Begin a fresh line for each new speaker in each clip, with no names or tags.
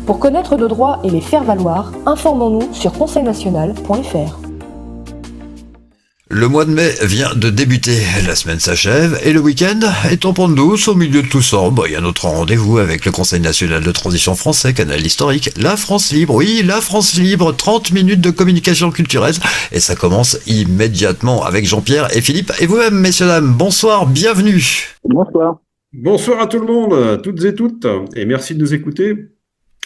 Pour connaître nos droits et les faire valoir, informons-nous sur conseilnational.fr.
Le mois de mai vient de débuter, la semaine s'achève et le week-end est en pente douce. Au milieu de tout ça, il y a notre rendez-vous avec le Conseil national de transition français, canal historique, la France libre. Oui, la France libre, 30 minutes de communication culturelle et ça commence immédiatement avec Jean-Pierre et Philippe. Et vous-même, messieurs, dames, bonsoir, bienvenue.
Bonsoir.
Bonsoir à tout le monde, toutes et toutes, et merci de nous écouter.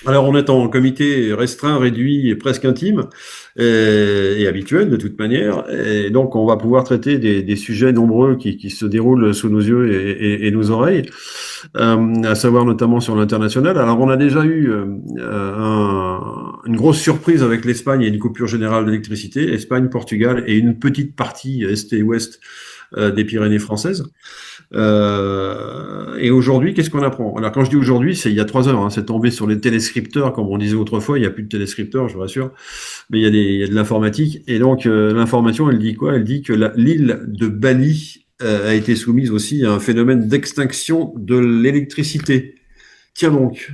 Alors, on est en comité restreint, réduit et presque intime et habituel de toute manière. Et donc, on va pouvoir traiter des sujets nombreux qui se déroulent sous nos yeux et nos oreilles, à savoir notamment sur l'international. Alors, on a déjà eu une grosse surprise avec l'Espagne et une coupure générale d'électricité. Espagne, Portugal et une petite partie est et ouest des Pyrénées françaises. Et aujourd'hui, qu'est-ce qu'on apprend? Alors, quand je dis aujourd'hui, c'est il y a 3 heures, hein, c'est tombé sur les téléscripteurs, comme on disait autrefois. Il n'y a plus de téléscripteurs, je vous rassure, mais il y a de l'informatique. Et donc, l'information, elle dit quoi? Elle dit que l'île de Bali a été soumise aussi à un phénomène d'extinction de l'électricité. Tiens donc.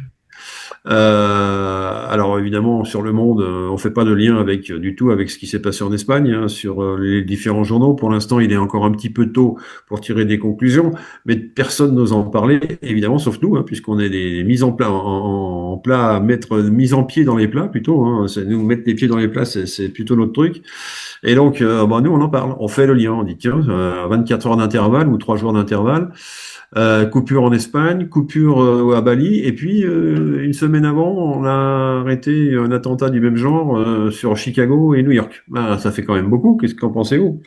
Alors évidemment, sur Le Monde, on fait pas de lien du tout avec ce qui s'est passé en Espagne, hein, sur les différents journaux. Pour l'instant, il est encore un petit peu tôt pour tirer des conclusions, mais personne n'ose en parler, évidemment, sauf nous, hein, puisqu'on est des mises en plat, en plat, mise en pied dans les plats plutôt. Hein, c'est nous mettre les pieds dans les plats, c'est plutôt notre truc. Et donc, nous, on en parle, on fait le lien, on dit tiens, 24 heures d'intervalle ou 3 jours d'intervalle. Coupure en Espagne, coupure à Bali, et puis une semaine avant, on a arrêté un attentat du même genre sur Chicago et New York. Ben, ça fait quand même beaucoup. Qu'en pensez-vous?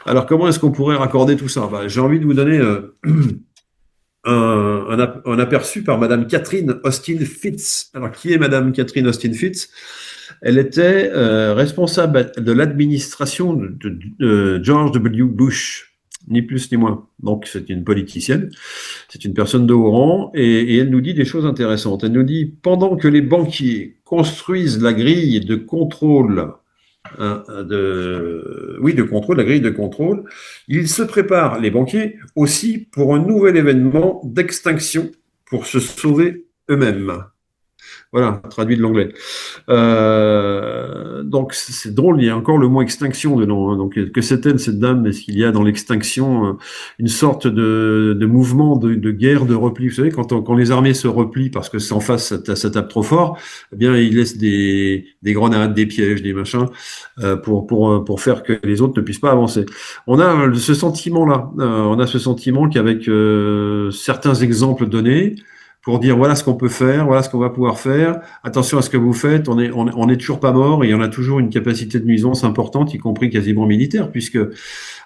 Alors, comment est-ce qu'on pourrait raccorder tout ça? Ben, j'ai envie de vous donner un aperçu par Madame Catherine Austin Fitts. Alors, qui est Madame Catherine Austin Fitts? Elle était responsable de l'administration de George W. Bush. Ni plus ni moins. Donc, c'est une politicienne, c'est une personne de haut rang, et elle nous dit des choses intéressantes. Elle nous dit, pendant que les banquiers construisent la grille de contrôle, la grille de contrôle, ils se préparent, les banquiers, aussi pour un nouvel événement d'extinction pour se sauver eux-mêmes. Voilà, traduit de l'anglais. Donc c'est drôle, il y a encore le mot extinction dedans. Hein. Donc que c'est-elle cette dame? Est-ce qu'il y a dans l'extinction une sorte de mouvement de guerre, de repli? Vous savez, quand les armées se replient parce que c'est en face, ça tape trop fort, eh bien ils laissent des grenades, des pièges, des machins pour faire que les autres ne puissent pas avancer. On a ce sentiment-là. On a ce sentiment qu'avec certains exemples donnés, pour dire voilà ce qu'on peut faire, voilà ce qu'on va pouvoir faire, attention à ce que vous faites, on est toujours pas mort et il y en a toujours une capacité de nuisance importante, y compris quasiment militaire, puisque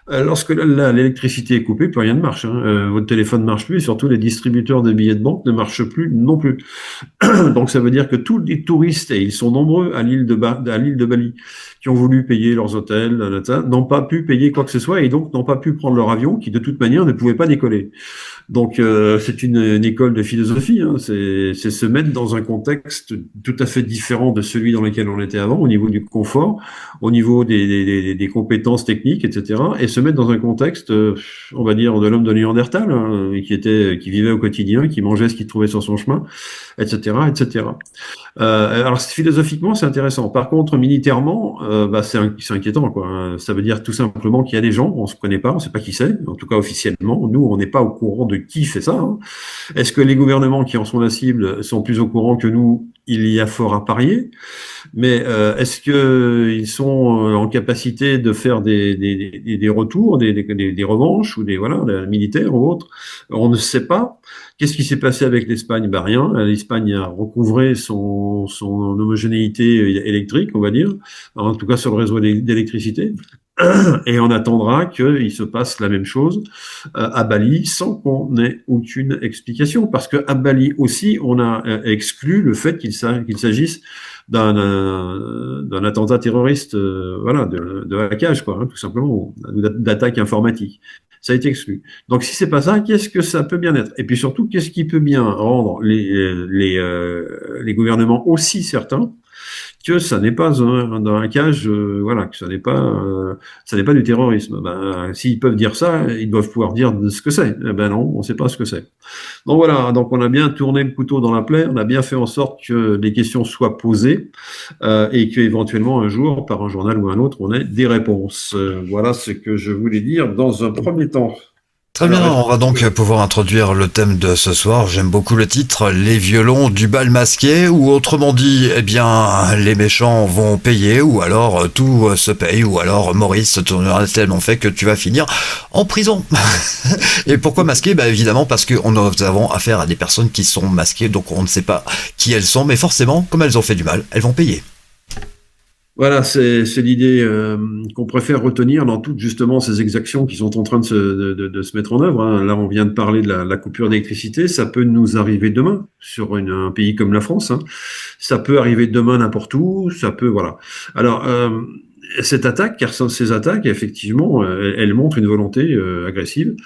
lorsque l'électricité est coupée, plus rien ne marche. Hein. Votre téléphone ne marche plus, et surtout les distributeurs de billets de banque ne marchent plus non plus. Donc ça veut dire que tous les touristes, et ils sont nombreux à l'île de Bali, qui ont voulu payer leurs hôtels, n'ont pas pu payer quoi que ce soit et donc n'ont pas pu prendre leur avion, qui de toute manière ne pouvait pas décoller. Donc c'est une école de philosophie, hein. C'est se mettre dans un contexte tout à fait différent de celui dans lequel on était avant, au niveau du confort, au niveau des compétences techniques, etc. Et se mettre dans un contexte, on va dire, de l'homme de Néandertal, hein, qui vivait au quotidien, qui mangeait ce qu'il trouvait sur son chemin, etc., etc. Alors philosophiquement, c'est intéressant. Par contre, militairement, c'est inquiétant, quoi. Ça veut dire tout simplement qu'il y a des gens, on se connaît pas, on sait pas qui c'est. En tout cas, officiellement, nous, on n'est pas au courant de qui fait ça. Hein. Est-ce que les gouvernements qui en sont la cible sont plus au courant que nous? Il y a fort à parier. Mais est-ce que ils sont en capacité de faire des retours, des revanches ou des militaires ou autres? On ne sait pas. Qu'est-ce qui s'est passé avec l'Espagne? Ben rien. L'Espagne a recouvré son homogénéité électrique, on va dire, en tout cas sur le réseau d'électricité. Et on attendra qu'il se passe la même chose à Bali sans qu'on ait aucune explication. Parce que à Bali aussi, on a exclu le fait qu'il s'agisse d'un attentat terroriste, de hackage, quoi, hein, tout simplement, d'attaque informatique. Ça a été exclu. Donc si c'est pas ça, qu'est-ce que ça peut bien être? Et puis surtout, qu'est-ce qui peut bien rendre les gouvernements aussi certains que ça n'est pas dans un cage, voilà, que ça n'est pas du terrorisme. Ben, s'ils peuvent dire ça, ils doivent pouvoir dire ce que c'est. Eh ben non, on ne sait pas ce que c'est. Donc voilà, donc on a bien tourné le couteau dans la plaie, on a bien fait en sorte que les questions soient posées et qu'éventuellement un jour, par un journal ou un autre, on ait des réponses. Voilà ce que je voulais dire dans un premier temps.
Très bien,
Alors,
on va donc pouvoir introduire le thème de ce soir. J'aime beaucoup le titre, les violons du bal masqué, ou autrement dit, eh bien, les méchants vont payer, ou alors tout se paye, ou alors Maurice tournera tellement fait que tu vas finir en prison. Et pourquoi masqué? Bah évidemment parce que nous avons affaire à des personnes qui sont masquées, donc on ne sait pas qui elles sont, mais forcément, comme elles ont fait du mal, elles vont payer.
voilà, c'est l'idée qu'on préfère retenir dans toutes justement ces exactions qui sont en train de se mettre en œuvre, hein. Là, on vient de parler de la coupure d'électricité. Ça peut nous arriver demain sur un pays comme la France, hein. Ça peut arriver demain n'importe où. Ça peut, voilà. Alors, cette attaque, car ces attaques, effectivement, elles montrent une volonté agressive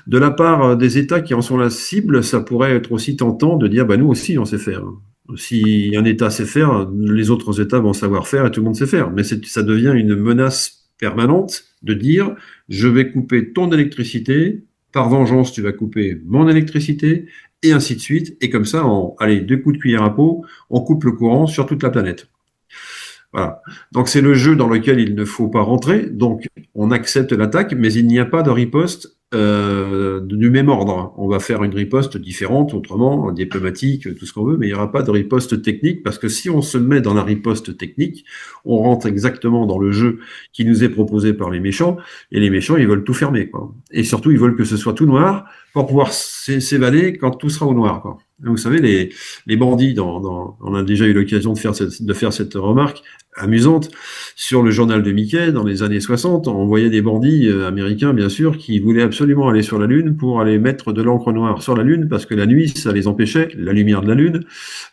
de la part des États qui en sont la cible. Ça pourrait être aussi tentant de dire, bah nous aussi, on sait faire, hein. Si un État sait faire, les autres États vont savoir faire et tout le monde sait faire. Mais ça devient une menace permanente de dire, je vais couper ton électricité, par vengeance, tu vas couper mon électricité, et ainsi de suite. Et comme ça, allez, 2 coups de cuillère à peau, on coupe le courant sur toute la planète. Voilà. Donc c'est le jeu dans lequel il ne faut pas rentrer. Donc on accepte l'attaque, mais il n'y a pas de riposte du même ordre. On va faire une riposte différente, autrement, diplomatique, tout ce qu'on veut, mais il n'y aura pas de riposte technique, parce que si on se met dans la riposte technique, on rentre exactement dans le jeu qui nous est proposé par les méchants, et les méchants, ils veulent tout fermer, quoi. Et surtout, ils veulent que ce soit tout noir pour pouvoir s'évader quand tout sera au noir, quoi. Vous savez, les bandits, on a déjà eu l'occasion de faire cette remarque amusante sur le journal de Mickey dans les années 60. On voyait des bandits américains, bien sûr, qui voulaient absolument aller sur la Lune pour aller mettre de l'encre noire sur la Lune, parce que la nuit, ça les empêchait, la lumière de la Lune,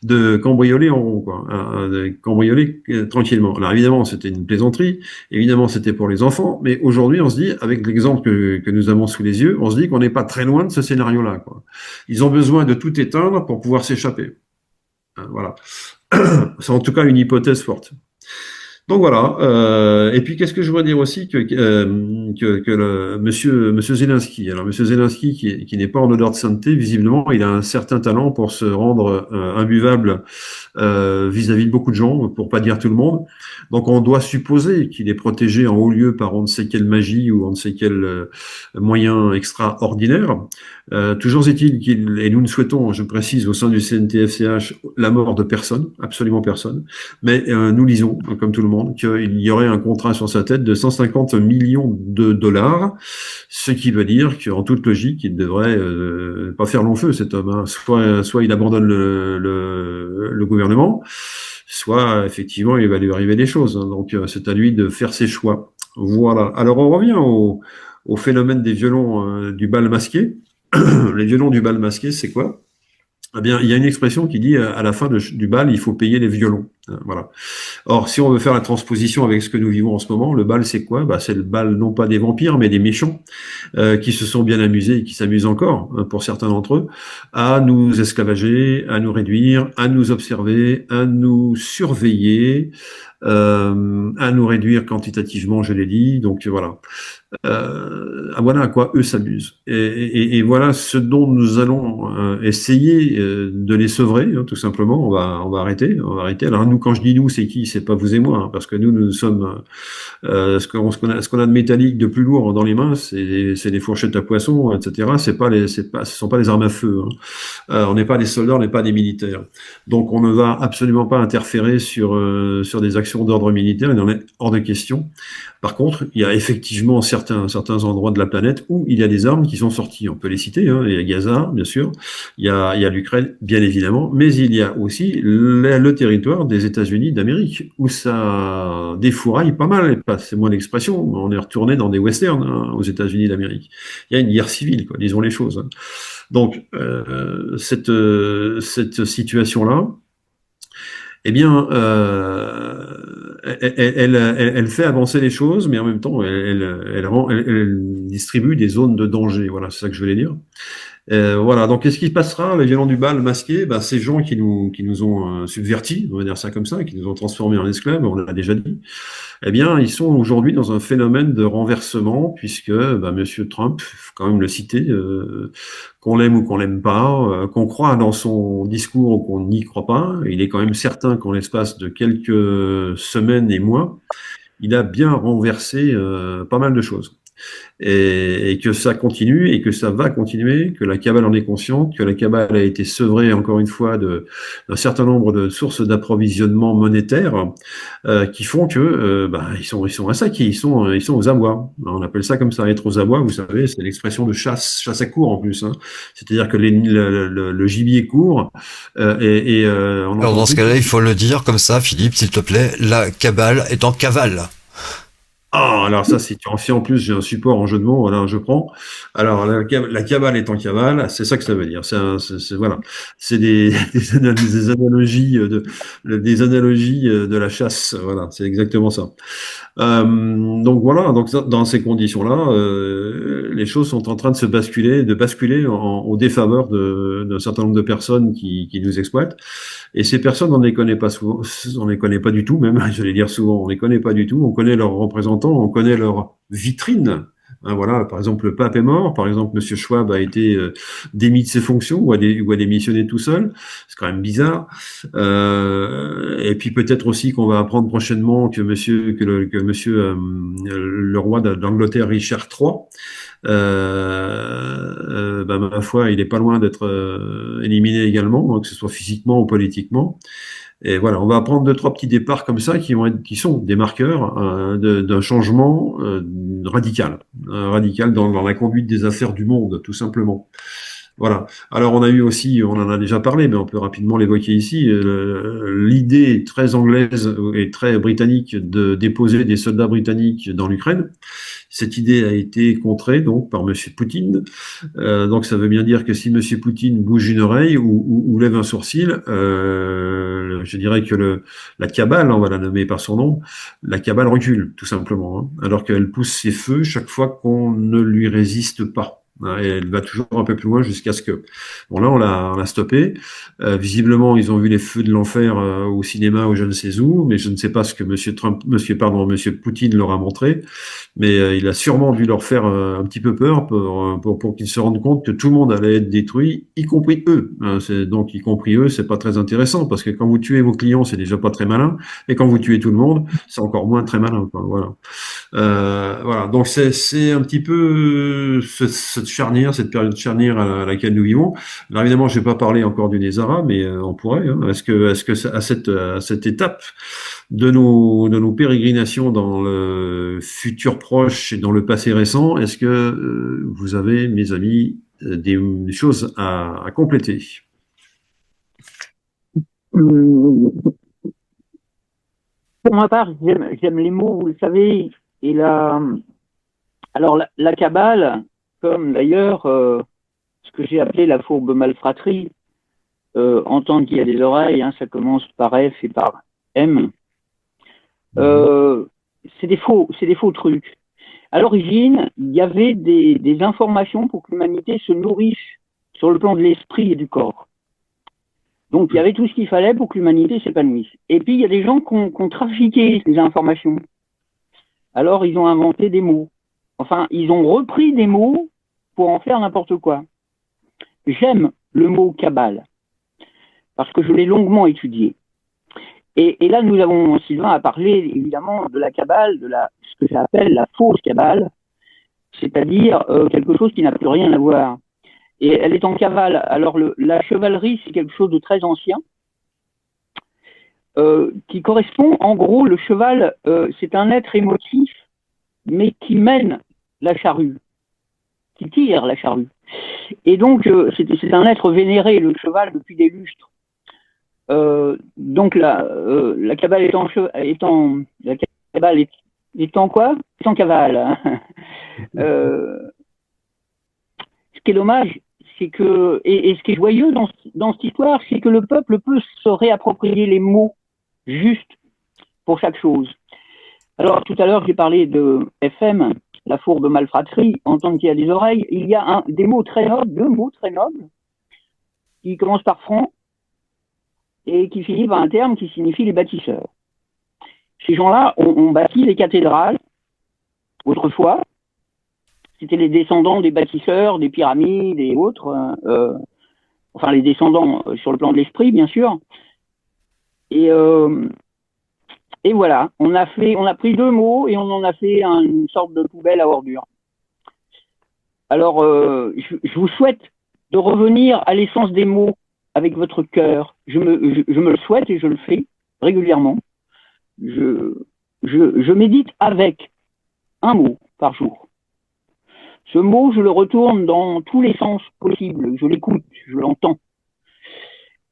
de cambrioler en rond, quoi, de cambrioler tranquillement. Alors évidemment, c'était une plaisanterie, évidemment, c'était pour les enfants, mais aujourd'hui, on se dit, avec l'exemple que nous avons sous les yeux, on se dit qu'on n'est pas très loin de ce scénario-là, quoi. Ils ont besoin de tout éteindre pour pouvoir s'échapper. Voilà. C'est en tout cas une hypothèse forte. Donc voilà. Et puis qu'est-ce que je voudrais dire aussi que le monsieur Zelensky. Alors monsieur Zelensky qui n'est pas en odeur de sainteté, visiblement, il a un certain talent pour se rendre imbuvable vis-à-vis de beaucoup de gens, pour pas dire tout le monde. Donc on doit supposer qu'il est protégé en haut lieu par on ne sait quelle magie ou on ne sait quel moyen extraordinaire. Toujours est-il et nous ne souhaitons, je précise, au sein du CNTFCH, la mort de personne, absolument personne, mais nous lisons, comme tout le monde, qu'il y aurait un contrat sur sa tête de 150 millions de dollars, ce qui veut dire qu'en toute logique, il devrait pas faire long feu, cet homme, hein. Soit il abandonne le gouvernement, soit effectivement il va lui arriver des choses, hein. Donc c'est à lui de faire ses choix. Voilà. Alors on revient au phénomène des violons du bal masqué. Les violons du bal masqué, c'est quoi? Eh bien, il y a une expression qui dit à la fin du bal, il faut payer les violons. Voilà. Or, si on veut faire la transposition avec ce que nous vivons en ce moment, le bal, c'est quoi? Bah, c'est le bal non pas des vampires, mais des méchants qui se sont bien amusés et qui s'amusent encore, hein, pour certains d'entre eux, à nous esclavager, à nous réduire, à nous observer, à nous surveiller, à nous réduire quantitativement, je l'ai dit. Donc voilà. Voilà à quoi eux s'amusent. Et voilà ce dont nous allons essayer de les sevrer, hein, tout simplement. On va arrêter. Alors nous, quand je dis nous, c'est qui? C'est pas vous et moi, hein, parce que nous sommes ce qu'on a de métallique, de plus lourd dans les mains, c'est des fourchettes à poisson, etc. Ce sont pas les armes à feu, hein. On n'est pas des soldats, on n'est pas des militaires. Donc on ne va absolument pas interférer sur des actions d'ordre militaire. Il en est hors de question. Par contre, il y a effectivement certains endroits de la planète où il y a des armes qui sont sorties. On peut les citer, hein. Il y a Gaza, bien sûr. Il y a l'Ukraine, bien évidemment. Mais il y a aussi le territoire des États-Unis d'Amérique, où ça défouraille pas mal. C'est moins l'expression. On est retourné dans des westerns, hein, aux États-Unis d'Amérique. Il y a une guerre civile, quoi, disons les choses, hein. Donc, cette situation-là, eh bien, elle fait avancer les choses, mais en même temps, elle distribue des zones de danger. Voilà, c'est ça que je voulais dire. Voilà, donc qu'est-ce qui se passera, les violents du bal masqués? Ben, ces gens qui nous ont subvertis, on va dire ça comme ça, qui nous ont transformés en esclaves, on l'a déjà dit, eh bien, ils sont aujourd'hui dans un phénomène de renversement, puisque ben, Monsieur Trump, faut quand même le citer, qu'on l'aime ou qu'on l'aime pas, qu'on croit dans son discours ou qu'on n'y croit pas, il est quand même certain qu'en l'espace de quelques semaines et mois, il a bien renversé pas mal de choses et que ça continue et que ça va continuer, que la cabale en est consciente, que la cabale a été sevrée encore une fois d'un certain nombre de sources d'approvisionnement monétaire qui font que bah, ils sont à ça, ils sont aux abois. On appelle ça comme ça, être aux abois. Vous savez, c'est l'expression de chasse à court en plus. Hein. C'est-à-dire que le gibier court on
Alors
entend
dans ce
plus.
cas-là, il faut le dire comme ça, Philippe, s'il te plaît, la cabale est en cavale.
Ah, alors ça, si en plus j'ai un support en jeu de mots, voilà, je prends. Alors la cabale est en cavale, c'est ça que ça veut dire. Voilà, c'est des analogies des analogies de la chasse. Voilà, c'est exactement ça. Donc voilà, donc dans ces conditions-là, les choses sont en train de basculer au défaveur d'un certain nombre de personnes qui nous exploitent. Et ces personnes, on ne les connaît pas souvent, on les connaît pas du tout, même, je vais dire souvent, on les connaît pas du tout. On connaît leurs représentants, on connaît leur vitrine. Hein, voilà, par exemple, le pape est mort. Par exemple, Monsieur Schwab a été démis de ses fonctions ou a démissionné tout seul. C'est quand même bizarre. Et puis peut-être aussi qu'on va apprendre prochainement que le roi d'Angleterre Richard III, ben, ma foi, il est pas loin d'être éliminé également, hein, que ce soit physiquement ou politiquement. Et voilà, on va apprendre deux, trois petits départs comme ça qui sont des marqueurs d'un changement radical dans la conduite des affaires du monde, tout simplement. Voilà. Alors on a eu aussi, on en a déjà parlé, mais on peut rapidement l'évoquer ici, l'idée très anglaise et très britannique de déposer des soldats britanniques dans l'Ukraine. Cette idée a été contrée donc par Monsieur Poutine. Donc ça veut bien dire que si Monsieur Poutine bouge une oreille ou lève un sourcil, je dirais que la cabale, on va la nommer par son nom, la cabale recule tout simplement, hein, alors qu'elle pousse ses feux chaque fois qu'on ne lui résiste pas. Hein, et elle va toujours un peu plus loin jusqu'à ce que... Bon là, on l'a stoppé. Visiblement, ils ont vu les feux de l'enfer au cinéma ou je ne sais où, mais je ne sais pas ce que Monsieur Poutine leur a montré. Mais il a sûrement dû leur faire un petit peu peur pour qu'ils se rendent compte que tout le monde allait être détruit, y compris eux. Donc, y compris eux, c'est pas très intéressant parce que quand vous tuez vos clients, c'est déjà pas très malin, et quand vous tuez tout le monde, c'est encore moins très malin. Quoi. Voilà. Voilà. Donc, c'est un petit peu cette charnière, cette période charnière à laquelle nous vivons. Alors, évidemment, je vais pas parler encore du Nézara, mais on pourrait. Hein. Est-ce que à cette étape de nos pérégrinations dans le futur proche et dans le passé récent, est-ce que vous avez, mes amis, des choses à compléter?
Hum, Pour ma part, j'aime les mots, vous le savez, et alors la cabale, comme d'ailleurs ce que j'ai appelé la fourbe malfratrie, entendre qu'il y a des oreilles, hein, ça commence par F et par M. C'est des faux trucs. À l'origine, il y avait des informations pour que l'humanité se nourrisse sur le plan de l'esprit et du corps. Donc, il y avait tout ce qu'il fallait pour que l'humanité s'épanouisse. Et puis, il y a des gens qui ont trafiqué ces informations. Alors, ils ont inventé des mots. Enfin, ils ont repris des mots pour en faire n'importe quoi. J'aime le mot cabale, parce que je l'ai longuement étudié. Et là, Sylvain a parlé évidemment de la cabale, ce que j'appelle la fausse cabale, c'est-à-dire quelque chose qui n'a plus rien à voir. Et elle est en cavale. Alors la chevalerie, c'est quelque chose de très ancien, qui correspond, en gros, le cheval, c'est un être émotif, mais qui mène la charrue, qui tire la charrue. Et donc, c'est un être vénéré, le cheval, depuis des lustres. Donc la cabale est en quoi? Est en cavale. Hein. Ce qui est dommage, c'est que et ce qui est joyeux dans cette histoire, c'est que le peuple peut se réapproprier les mots justes pour chaque chose. Alors, tout à l'heure, j'ai parlé de FM, la fourbe malfratrie, entendre qu'il y a des oreilles. Il y a des mots très nobles, deux mots très nobles, qui commencent par franc et qui finissent par un terme qui signifie les bâtisseurs. Ces gens-là ont bâti les cathédrales autrefois. C'était les descendants des bâtisseurs, des pyramides et autres, enfin les descendants sur le plan de l'esprit, bien sûr. Et voilà, on a pris deux mots et on en a fait une sorte de poubelle à ordures. Alors, je vous souhaite de revenir à l'essence des mots avec votre cœur. Je me le souhaite et je le fais régulièrement. Je médite avec un mot par jour. Ce mot, je le retourne dans tous les sens possibles. Je l'écoute, je l'entends.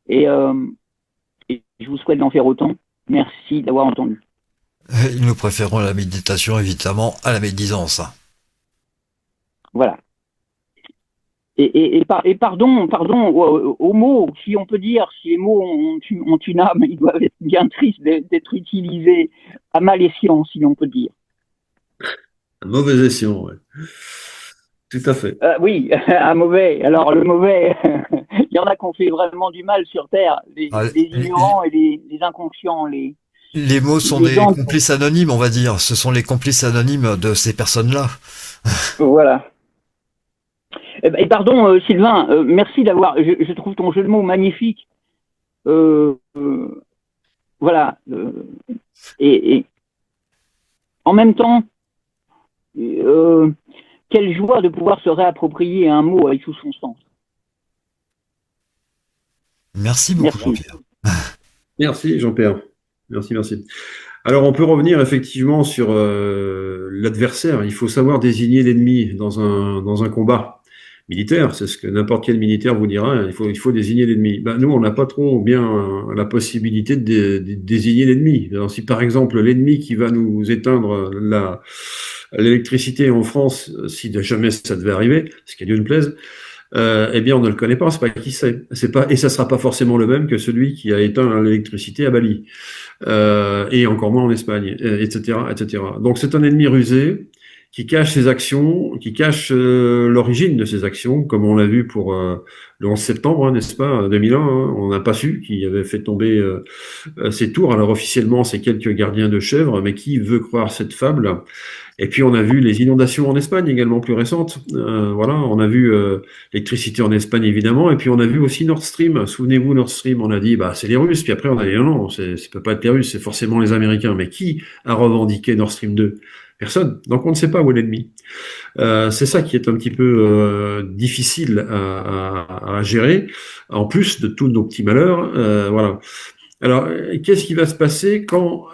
Et je vous souhaite d'en faire autant. Merci d'avoir entendu.
Nous préférons la méditation, évidemment, à la médisance.
Voilà. Et pardon aux mots, si on peut dire, si les mots ont une âme, ils doivent être bien tristes d'être utilisés à mal escient, si on peut dire.
Un mauvais escient, ouais. Tout à fait.
Oui, un mauvais. Alors le mauvais, il y en a qui ont fait vraiment du mal sur Terre, les ignorants et les inconscients.
Les mots sont des complices anonymes, on va dire. Ce sont les complices anonymes de ces personnes-là.
Voilà. Et pardon, Sylvain, merci d'avoir. Je trouve ton jeu de mots magnifique. Voilà. Et en même temps, quelle joie de pouvoir se réapproprier un mot avec tout son sens.
Merci beaucoup, Jean-Pierre.
Merci, Jean-Pierre. Merci. Alors, on peut revenir effectivement sur l'adversaire. Il faut savoir désigner l'ennemi dans un combat militaire. C'est ce que n'importe quel militaire vous dira. Il faut désigner l'ennemi. Nous, on n'a pas trop bien la possibilité de désigner l'ennemi. Alors, si par exemple l'ennemi qui va nous éteindre l'électricité en France, si jamais ça devait arriver, ce qui a Dieu ne plaise, eh bien on ne le connaît pas, c'est pas qui c'est. Et ça sera pas forcément le même que celui qui a éteint l'électricité à Bali, et encore moins en Espagne, etc., etc. Donc c'est un ennemi rusé qui cache ses actions, qui cache l'origine de ses actions, comme on l'a vu pour le 11 septembre, n'est-ce pas, 2001, on n'a pas su qui avait fait tomber ces tours. Alors officiellement, c'est quelques gardiens de chèvres, mais qui veut croire cette fable? Et puis on a vu les inondations en Espagne également plus récentes. Voilà, on a vu l'électricité en Espagne évidemment, et puis on a vu aussi Nord Stream. Souvenez-vous, Nord Stream, on a dit c'est les Russes, puis après on a dit non, ça peut pas être les Russes, c'est forcément les Américains. Mais qui a revendiqué Nord Stream 2? Personne. Donc on ne sait pas où est l'ennemi. C'est ça qui est un petit peu difficile à gérer, en plus de tous nos petits malheurs. Voilà. Alors qu'est-ce qui va se passer quand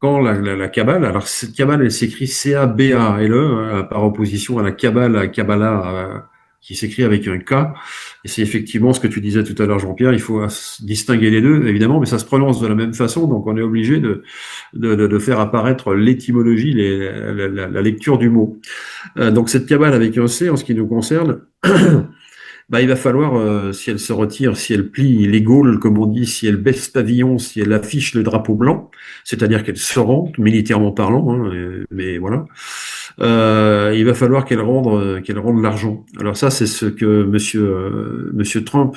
la Kabbale, alors cette Kabbale, elle s'écrit C-A-B-A-L-E, par opposition à la Kabbalah, qui s'écrit avec un K. Et c'est effectivement ce que tu disais tout à l'heure, Jean-Pierre, il faut distinguer les deux, évidemment, mais ça se prononce de la même façon, donc on est obligé de faire apparaître l'étymologie, la lecture du mot. Donc cette Kabbale avec un C, en ce qui nous concerne, il va falloir, si elle se retire, si elle plie les Gaules, comme on dit, si elle baisse pavillon, si elle affiche le drapeau blanc, c'est-à-dire qu'elle se rend, militairement parlant, mais voilà, il va falloir qu'elle rende l'argent. Alors ça, c'est ce que monsieur Trump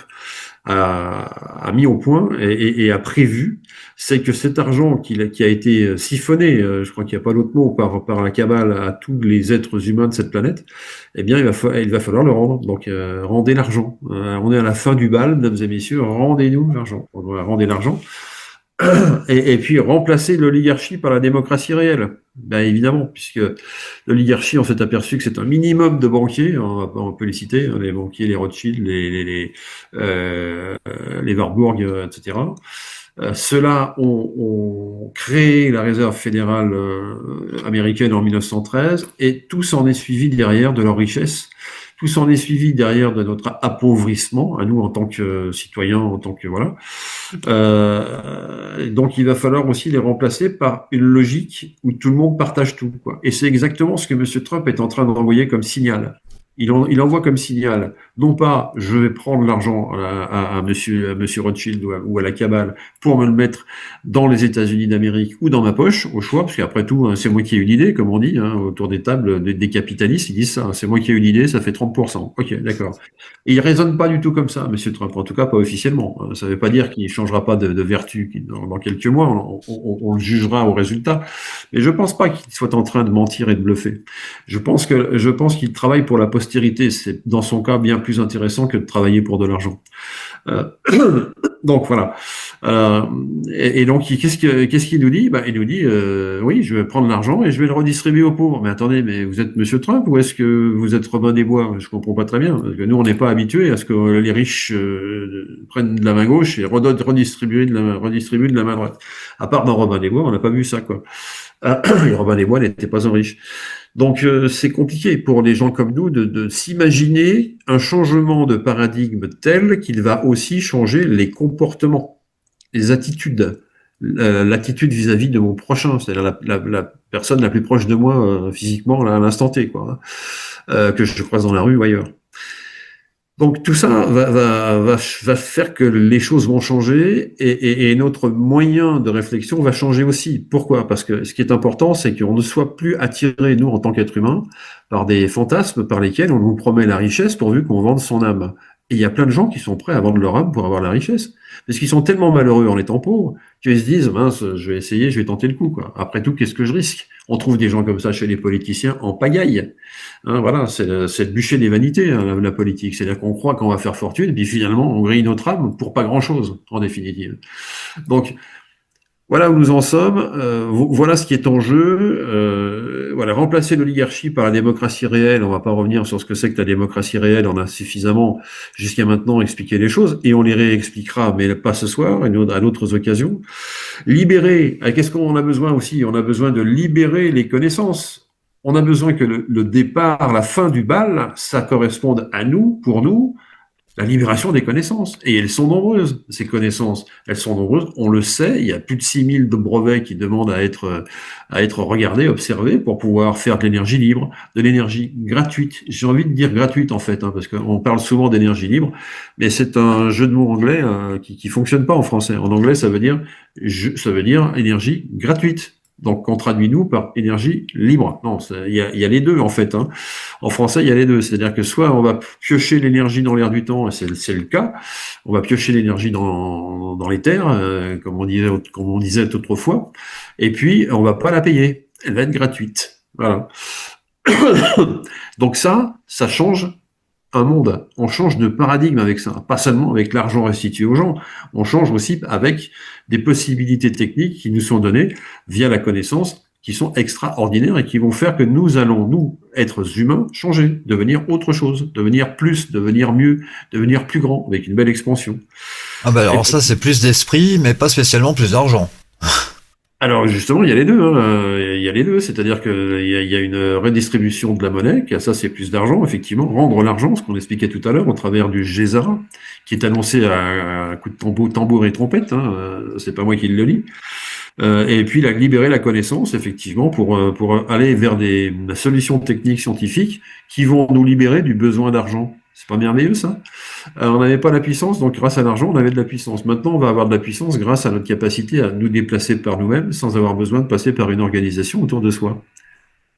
a mis au point et a prévu, c'est que cet argent qui a été siphonné, je crois qu'il n'y a pas d'autre mot, par la Kabbale à tous les êtres humains de cette planète, eh bien il va falloir le rendre. Donc rendez l'argent. On est à la fin du bal, mesdames et messieurs, rendez-nous l'argent. On doit rendre l'argent. Et puis remplacer l'oligarchie par la démocratie réelle. Évidemment, puisque l'oligarchie, on s'est aperçu que c'est un minimum de banquiers, on peut les citer, les banquiers, les Rothschild, les Warburg, etc. Ceux-là ont créé la réserve fédérale américaine en 1913, et tout s'en est suivi derrière de leur richesse. Tout s'en est suivi derrière de notre appauvrissement, à nous en tant que citoyens, en tant que voilà. Donc il va falloir aussi les remplacer par une logique où tout le monde partage tout, quoi. Et c'est exactement ce que M. Trump est en train d'envoyer comme signal. il envoie comme signal, non pas je vais prendre l'argent à monsieur Rothschild ou à la cabale pour me le mettre dans les États-Unis d'Amérique ou dans ma poche, au choix, parce qu'après tout, hein, c'est moi qui ai une idée, comme on dit, hein, autour des tables des capitalistes, ils disent ça, hein, c'est moi qui ai une idée, ça fait 30%. Ok, d'accord. Et il raisonne pas du tout comme ça, monsieur Trump, en tout cas pas officiellement. Ça ne veut pas dire qu'il changera pas de vertu dans quelques mois, on le jugera au résultat. Mais je pense pas qu'il soit en train de mentir et de bluffer. Je pense qu'il travaille pour la postérité. C'est dans son cas bien plus intéressant que de travailler pour de l'argent. Euh, donc voilà. Euh, et donc qu'est-ce qu'il nous dit? Il nous dit oui, je vais prendre l'argent et je vais le redistribuer aux pauvres. Mais attendez, mais vous êtes Monsieur Trump ou est-ce que vous êtes Robin des Bois? Je comprends pas très bien. Parce que nous, on n'est pas habitués à ce que les riches prennent de la main gauche et redistribuent de la main droite. À part dans Robin des Bois, on n'a pas vu ça, quoi. Et Robin des Bois n'était pas un riche. Donc c'est compliqué pour les gens comme nous de s'imaginer un changement de paradigme tel qu'il va aussi changer les comportements, les attitudes, l'attitude vis-à-vis de mon prochain, c'est-à-dire la personne la plus proche de moi physiquement là, à l'instant T, quoi, que je croise dans la rue ou ailleurs. Donc tout ça va faire que les choses vont changer et notre moyen de réflexion va changer aussi. Pourquoi? Parce que ce qui est important, c'est qu'on ne soit plus attiré, nous, en tant qu'êtres humains, par des fantasmes par lesquels on nous promet la richesse pourvu qu'on vende son âme. Et il y a plein de gens qui sont prêts à vendre leur âme pour avoir la richesse. Parce qu'ils sont tellement malheureux en étant pauvres qu'ils se disent, mince, je vais essayer, je vais tenter le coup, quoi. Après tout, qu'est-ce que je risque? On trouve des gens comme ça chez les politiciens en pagaille. Hein, voilà, c'est le bûcher des vanités, hein, la politique. C'est-à-dire qu'on croit qu'on va faire fortune, puis finalement, on grille notre âme pour pas grand-chose, en définitive. Donc, voilà où nous en sommes. Voilà ce qui est en jeu. Voilà, remplacer l'oligarchie par la démocratie réelle. On va pas revenir sur ce que c'est que la démocratie réelle. On a suffisamment jusqu'à maintenant expliqué les choses et on les réexpliquera, mais pas ce soir, à d'autres occasions. Libérer. Qu'est-ce qu'on a besoin aussi? On a besoin de libérer les connaissances. On a besoin que le départ, la fin du bal, ça corresponde à nous, pour nous, la libération des connaissances. Et elles sont nombreuses, ces connaissances. Elles sont nombreuses, on le sait, il y a plus de 6000 brevets qui demandent à être regardés, observés, pour pouvoir faire de l'énergie libre, de l'énergie gratuite. J'ai envie de dire gratuite, en fait, hein, parce qu'on parle souvent d'énergie libre, mais c'est un jeu de mots anglais qui fonctionne pas en français. En anglais, ça veut dire énergie gratuite. Donc, qu'on traduit nous par énergie libre. Non, il y a les deux, en fait, hein. En français, il y a les deux. C'est-à-dire que soit on va piocher l'énergie dans l'air du temps, et c'est le cas. On va piocher l'énergie dans les terres, comme on disait autrefois. Et puis, on va pas la payer. Elle va être gratuite. Voilà. Donc ça change un monde. On change de paradigme avec ça. Pas seulement avec l'argent restitué aux gens. On change aussi avec des possibilités techniques qui nous sont données via la connaissance, qui sont extraordinaires et qui vont faire que nous allons, nous, êtres humains, changer, devenir autre chose, devenir plus, devenir mieux, devenir plus grand, avec une belle expansion.
Ah bah alors ça, c'est plus d'esprit, mais pas spécialement plus d'argent.
Alors justement, il y a les deux, hein. Il y a les deux, c'est-à-dire qu'il y a une redistribution de la monnaie, ça c'est plus d'argent, effectivement, rendre l'argent, ce qu'on expliquait tout à l'heure, au travers du GESARA, qui est annoncé à coup de tambour et trompette, hein. C'est pas moi qui le lis. Et puis libérer la connaissance, effectivement, pour aller vers des solutions techniques scientifiques qui vont nous libérer du besoin d'argent. C'est pas merveilleux, ça? On n'avait pas la puissance, donc grâce à l'argent, on avait de la puissance. Maintenant, on va avoir de la puissance grâce à notre capacité à nous déplacer par nous-mêmes sans avoir besoin de passer par une organisation autour de soi.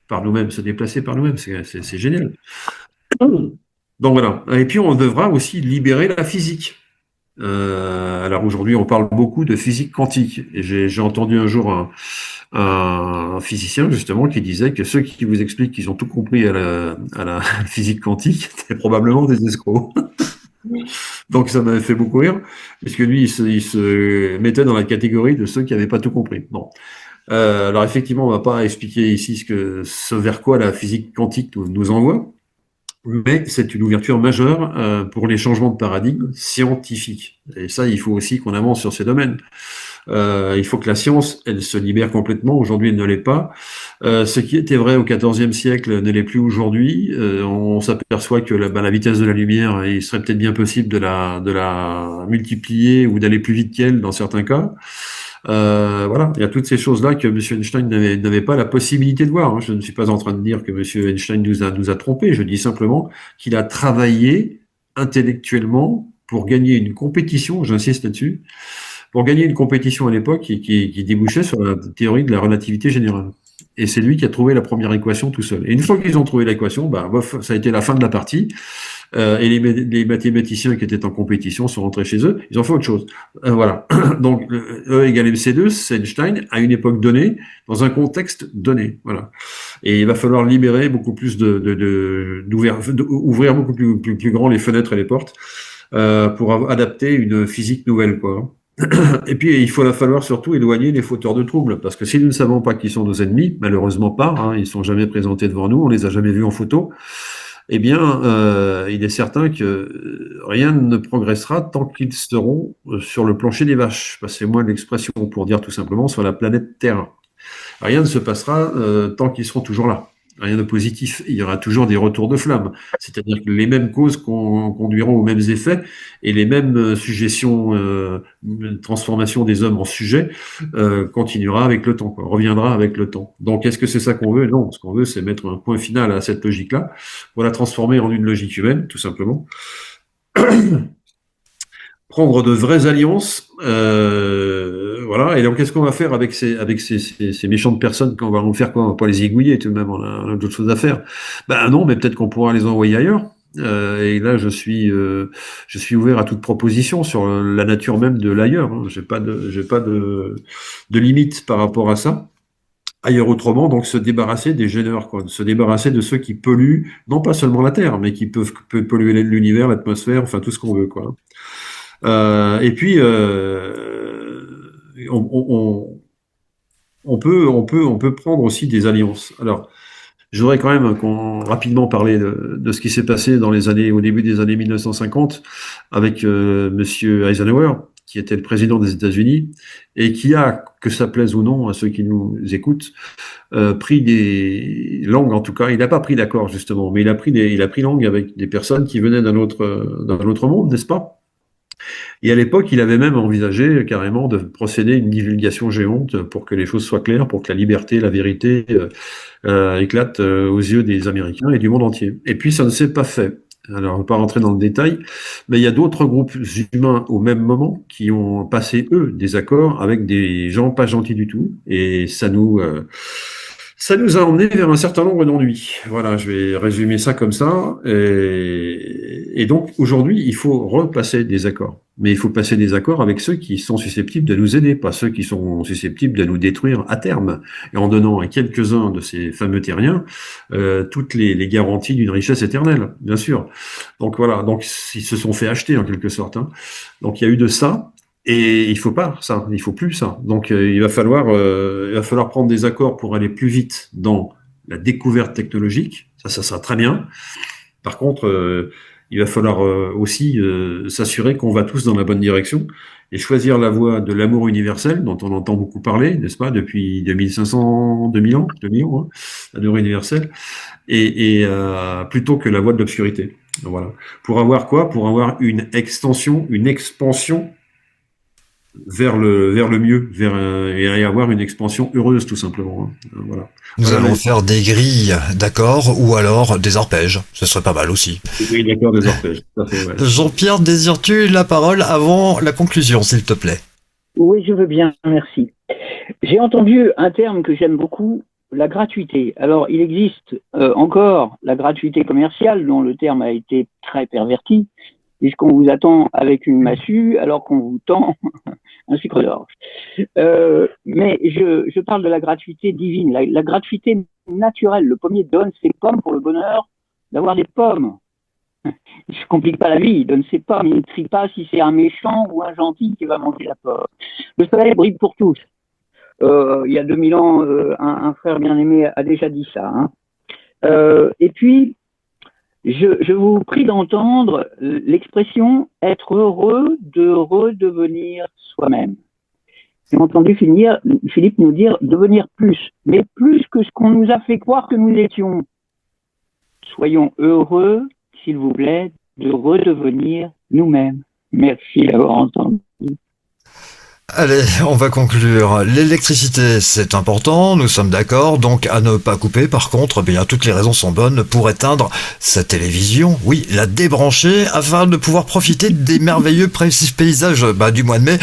Par nous-mêmes, se déplacer par nous-mêmes, c'est génial. Donc voilà. Et puis, on devra aussi libérer la physique. Alors aujourd'hui, on parle beaucoup de physique quantique. Et j'ai entendu un jour un physicien justement qui disait que ceux qui vous expliquent qu'ils ont tout compris à la physique quantique étaient probablement des escrocs. Donc ça m'avait fait beaucoup rire, parce que lui, il se mettait dans la catégorie de ceux qui n'avaient pas tout compris. Bon. Alors effectivement, on va pas expliquer ici ce vers quoi la physique quantique nous envoie, mais c'est une ouverture majeure pour les changements de paradigme scientifiques. Et ça, il faut aussi qu'on avance sur ces domaines. Il faut que la science, elle se libère complètement. Aujourd'hui, elle ne l'est pas. Ce qui était vrai au XIVe siècle ne l'est plus aujourd'hui. On s'aperçoit que la vitesse de la lumière, il serait peut-être bien possible de la multiplier ou d'aller plus vite qu'elle dans certains cas. Voilà, il y a toutes ces choses-là que M. Einstein n'avait pas la possibilité de voir, hein. Je ne suis pas en train de dire que M. Einstein nous a trompés, je dis simplement qu'il a travaillé intellectuellement pour gagner une compétition, j'insiste là-dessus, pour gagner une compétition à l'époque qui débouchait sur la théorie de la relativité générale. Et c'est lui qui a trouvé la première équation tout seul. Et une fois qu'ils ont trouvé l'équation, bof, ça a été la fin de la partie. Et les mathématiciens qui étaient en compétition sont rentrés chez eux, ils ont fait autre chose. Voilà. Donc, E égale MC2, c'est Einstein, à une époque donnée, dans un contexte donné. Voilà. Et il va falloir libérer beaucoup plus ouvrir beaucoup plus grand les fenêtres et les portes, pour adapter une physique nouvelle, quoi. Et puis, il va falloir surtout éloigner les fauteurs de troubles, parce que si nous ne savons pas qui sont nos ennemis, malheureusement pas, hein, ils sont jamais présentés devant nous, on les a jamais vus en photo, eh bien, il est certain que rien ne progressera tant qu'ils seront sur le plancher des vaches. Passez-moi l'expression pour dire tout simplement sur la planète Terre. Rien ne se passera tant qu'ils seront toujours là. Rien de positif. Il y aura toujours des retours de flamme. C'est-à-dire que les mêmes causes conduiront aux mêmes effets et les mêmes suggestions, transformation des hommes en sujets, continuera avec le temps, quoi, reviendra avec le temps. Donc, est-ce que c'est ça qu'on veut? Non. Ce qu'on veut, c'est mettre un point final à cette logique-là pour la transformer en une logique humaine, tout simplement. Prendre de vraies alliances, voilà. Et donc, qu'est-ce qu'on va faire avec ces méchantes personnes? Qu'on va en faire quoi? On va pas les égouiller tout de même. On a d'autres choses à faire. Ben non, mais peut-être qu'on pourra les envoyer ailleurs. Et là, je suis ouvert à toute proposition sur la nature même de l'ailleurs, hein. J'ai pas de limite par rapport à ça. Ailleurs autrement, donc se débarrasser des gêneurs, quoi, se débarrasser de ceux qui polluent, non pas seulement la Terre, mais qui peuvent polluer l'univers, l'atmosphère, enfin tout ce qu'on veut, quoi. Et puis, on peut prendre aussi des alliances. Alors, je voudrais quand même qu'on rapidement parler de ce qui s'est passé au début des années 1950 avec Monsieur Eisenhower, qui était le président des États-Unis et qui a, que ça plaise ou non à ceux qui nous écoutent, pris des langues, en tout cas. Il n'a pas pris d'accord justement, mais il a pris langue avec des personnes qui venaient d'un autre monde, n'est-ce pas? Et à l'époque, il avait même envisagé carrément de procéder à une divulgation géante pour que les choses soient claires, pour que la liberté, la vérité éclatent aux yeux des Américains et du monde entier. Et puis, ça ne s'est pas fait. Alors, on ne va pas rentrer dans le détail, mais il y a d'autres groupes humains au même moment qui ont passé, eux, des accords avec des gens pas gentils du tout. Et ça nous a emmené vers un certain nombre d'ennuis. Voilà, je vais résumer ça comme ça. Et donc, aujourd'hui, il faut repasser des accords. Mais il faut passer des accords avec ceux qui sont susceptibles de nous aider, pas ceux qui sont susceptibles de nous détruire à terme. Et en donnant à quelques-uns de ces fameux terriens toutes les garanties d'une richesse éternelle, bien sûr. Donc voilà, donc ils se sont fait acheter en quelque sorte, hein. Donc il y a eu de ça. Et il faut pas ça, il faut plus ça. Donc il va falloir prendre des accords pour aller plus vite dans la découverte technologique. Ça sera très bien. Par contre, il va falloir aussi s'assurer qu'on va tous dans la bonne direction et choisir la voie de l'amour universel dont on entend beaucoup parler, n'est-ce pas, depuis 2500, 2000 ans, hein, l'amour universel, et plutôt que la voie de l'obscurité. Voilà. Pour avoir quoi? Pour avoir une extension, une expansion vers le mieux, et avoir une expansion heureuse tout simplement, hein. Voilà.
Nous allons faire des grilles d'accords ou alors des arpèges. Ce serait pas mal aussi.
Des grilles d'accords, des arpèges. Tout à fait, ouais.
Jean-Pierre, désires-tu la parole avant la conclusion, s'il te plaît?
Oui, je veux bien, merci. J'ai entendu un terme que j'aime beaucoup, la gratuité. Alors, il existe encore la gratuité commerciale, dont le terme a été très perverti, puisqu'on vous attend avec une massue alors qu'on vous tend un sucre d'orge. Mais je parle de la gratuité divine, la gratuité naturelle. Le pommier donne ses pommes pour le bonheur d'avoir des pommes. Il ne se complique pas la vie, il donne ses pommes, il ne trie pas si c'est un méchant ou un gentil qui va manger la pomme. Le soleil brille pour tous. Il y a 2000 ans, un frère bien-aimé a déjà dit ça, hein. Et puis, je vous prie d'entendre l'expression « être heureux de redevenir soi-même ». J'ai entendu Philippe nous dire « devenir plus », mais plus que ce qu'on nous a fait croire que nous étions. Soyons heureux, s'il vous plaît, de redevenir nous-mêmes. Merci d'avoir entendu.
Allez, on va conclure. L'électricité, c'est important, nous sommes d'accord, donc à ne pas couper. Par contre, bien, toutes les raisons sont bonnes pour éteindre sa télévision. Oui, la débrancher afin de pouvoir profiter des merveilleux paysages du mois de mai.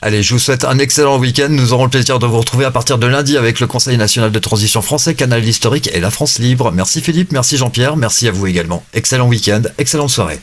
Allez, je vous souhaite un excellent week-end. Nous aurons le plaisir de vous retrouver à partir de lundi avec le Conseil national de transition français, Canal historique et la France libre. Merci Philippe, merci Jean-Pierre, merci à vous également. Excellent week-end, excellente soirée.